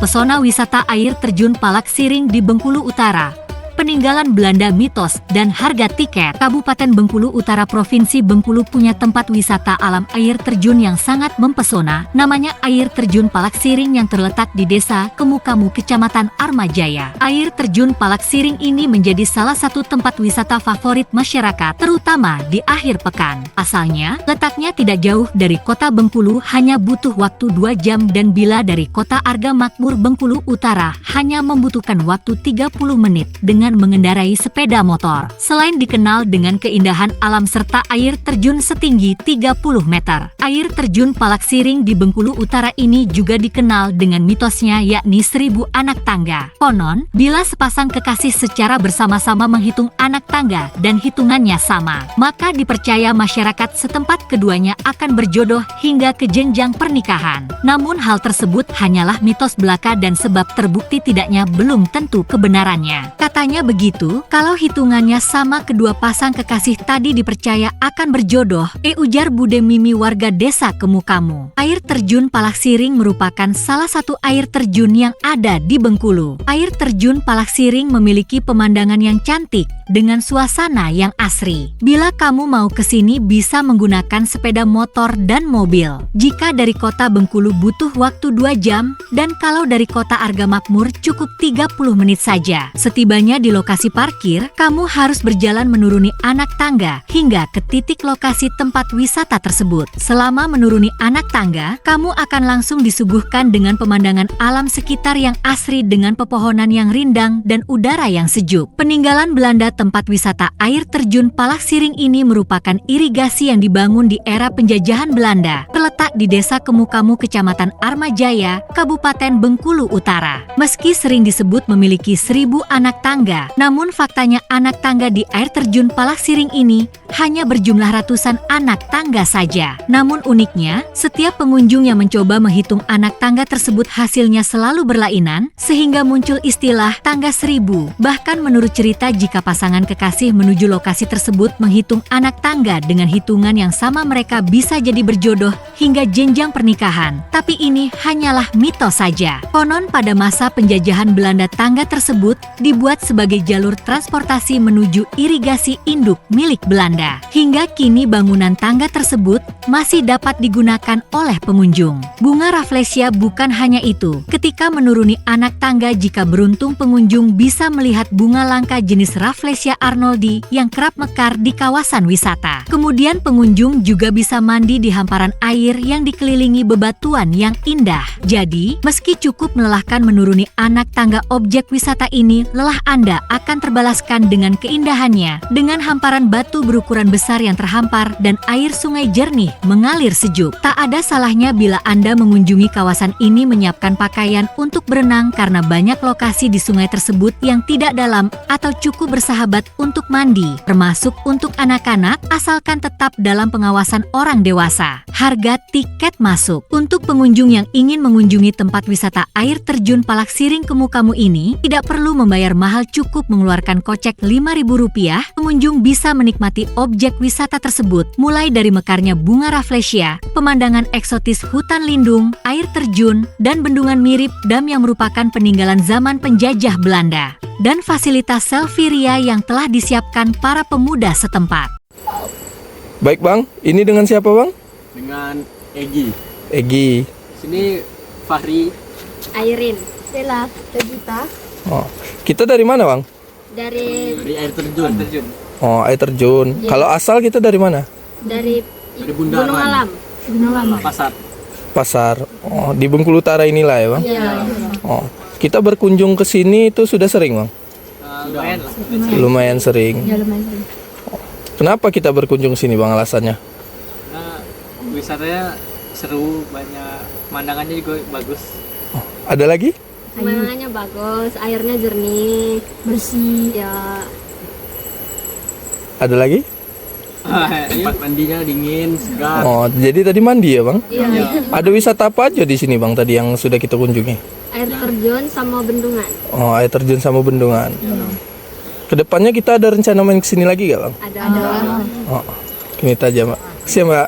Pesona wisata air terjun Palak Siring di Bengkulu Utara. Peninggalan Belanda, mitos, dan harga tiket. Kabupaten Bengkulu Utara Provinsi Bengkulu punya tempat wisata alam air terjun yang sangat mempesona. Namanya Air Terjun Palak Siring yang terletak di Desa Kemukamu, Kecamatan Armajaya. Air Terjun Palak Siring ini menjadi salah satu tempat wisata favorit masyarakat, terutama di akhir pekan. Asalnya, letaknya tidak jauh dari kota Bengkulu, hanya butuh waktu 2 jam, dan bila dari kota Arga Makmur Bengkulu Utara, hanya membutuhkan waktu 30 menit dengan mengendarai sepeda motor. Selain dikenal dengan keindahan alam serta air terjun setinggi 30 meter, Air Terjun Palak Siring di Bengkulu Utara ini juga dikenal dengan mitosnya, yakni 1000 anak tangga. Konon, bila sepasang kekasih secara bersama-sama menghitung anak tangga dan hitungannya sama, maka dipercaya masyarakat setempat keduanya akan berjodoh hingga ke jenjang pernikahan. Namun hal tersebut hanyalah mitos belaka dan sebab terbukti tidaknya belum tentu kebenarannya. Katanya begitu, kalau hitungannya sama kedua pasang kekasih tadi dipercaya akan berjodoh, ujar Bude Mimi warga Desa Kemukamu. Air Terjun Palak Siring merupakan salah satu air terjun yang ada di Bengkulu. Air Terjun Palak Siring memiliki pemandangan yang cantik dengan suasana yang asri. Bila kamu mau ke sini bisa menggunakan sepeda motor dan mobil. Jika dari kota Bengkulu butuh waktu 2 jam, dan kalau dari kota Arga Makmur cukup 30 menit saja. Setibanya di lokasi parkir, kamu harus berjalan menuruni anak tangga hingga ke titik lokasi tempat wisata tersebut. Selama menuruni anak tangga, kamu akan langsung disuguhkan dengan pemandangan alam sekitar yang asri dengan pepohonan yang rindang dan udara yang sejuk. Peninggalan Belanda tempat wisata Air Terjun Palak Siring ini merupakan irigasi yang dibangun di era penjajahan Belanda. Terletak di Desa Kemukamu, Kecamatan Armajaya, Kabupaten Bengkulu Utara. Meski sering disebut memiliki 1000 anak tangga, namun faktanya anak tangga di Air Terjun Palak Siring ini hanya berjumlah ratusan anak tangga saja. Namun uniknya, setiap pengunjung yang mencoba menghitung anak tangga tersebut hasilnya selalu berlainan, sehingga muncul istilah tangga 1000. Bahkan menurut cerita, jika pasangan kekasih menuju lokasi tersebut menghitung anak tangga dengan hitungan yang sama, mereka bisa jadi berjodoh hingga jenjang pernikahan. Tapi ini hanyalah mitos saja. Konon pada masa penjajahan Belanda, tangga tersebut dibuat sebagai jalur transportasi menuju irigasi induk milik Belanda. Hingga kini bangunan tangga tersebut masih dapat digunakan oleh pengunjung. Bunga Rafflesia bukan hanya itu. Ketika menuruni anak tangga, jika beruntung pengunjung bisa melihat bunga langka jenis Rafflesia arnoldi yang kerap mekar di kawasan wisata. Kemudian pengunjung juga bisa mandi di hamparan air yang dikelilingi bebatuan yang indah. Jadi, meski cukup melelahkan menuruni anak tangga objek wisata ini, lelah Anda akan terbalaskan dengan keindahannya, dengan hamparan batu berukuran besar yang terhampar dan air sungai jernih mengalir sejuk. Tak ada salahnya bila Anda mengunjungi kawasan ini menyiapkan pakaian untuk berenang, karena banyak lokasi di sungai tersebut yang tidak dalam atau cukup bersahabat untuk mandi, termasuk untuk anak-anak, asalkan tetap dalam pengawasan orang dewasa. Harga tiket masuk untuk pengunjung yang ingin mengunjungi tempat wisata Air Terjun Palak Siring Kemukamu ini tidak perlu membayar mahal, cukup mengeluarkan kocek Rp5.000. Pengunjung bisa menikmati objek wisata tersebut, mulai dari mekarnya bunga Rafflesia, pemandangan eksotis hutan lindung, air terjun, dan bendungan mirip dam yang merupakan peninggalan zaman penjajah Belanda, dan fasilitas selfie ria yang telah disiapkan para pemuda setempat. Baik Bang, ini dengan siapa Bang? Dengan Egi. Egi. Sini Fahri. Airin, Stella, Tegita. Oh, kita dari mana Bang? Dari Air Terjun. Oh, air terjun. Ya. Kalau asal kita dari mana? dari Bundaran. Gunung Alam. Gunung Alam. Pasar. Pasar. Oh, di Bengkulu Utara inilah ya Bang? Iya. Oh, kita berkunjung ke sini itu sudah sering Bang? Lumayan. Lumayan sering. Ya lumayan. Kenapa kita berkunjung sini Bang, alasannya? Nah, wisatanya seru, banyak pemandangannya juga bagus. Oh, ada lagi? Pemandangannya bagus, airnya jernih, bersih. Ya. Ada lagi? Tempat mandinya dingin, segar. Oh, jadi tadi mandi ya Bang? Iya. Ada wisata apa aja di sini Bang tadi yang sudah kita kunjungi? Air terjun sama bendungan. Oh, air terjun sama bendungan. Kedepannya kita ada rencana main kesini lagi gak Bang? Ada. Oh, ini aja Mbak. Siap Mbak.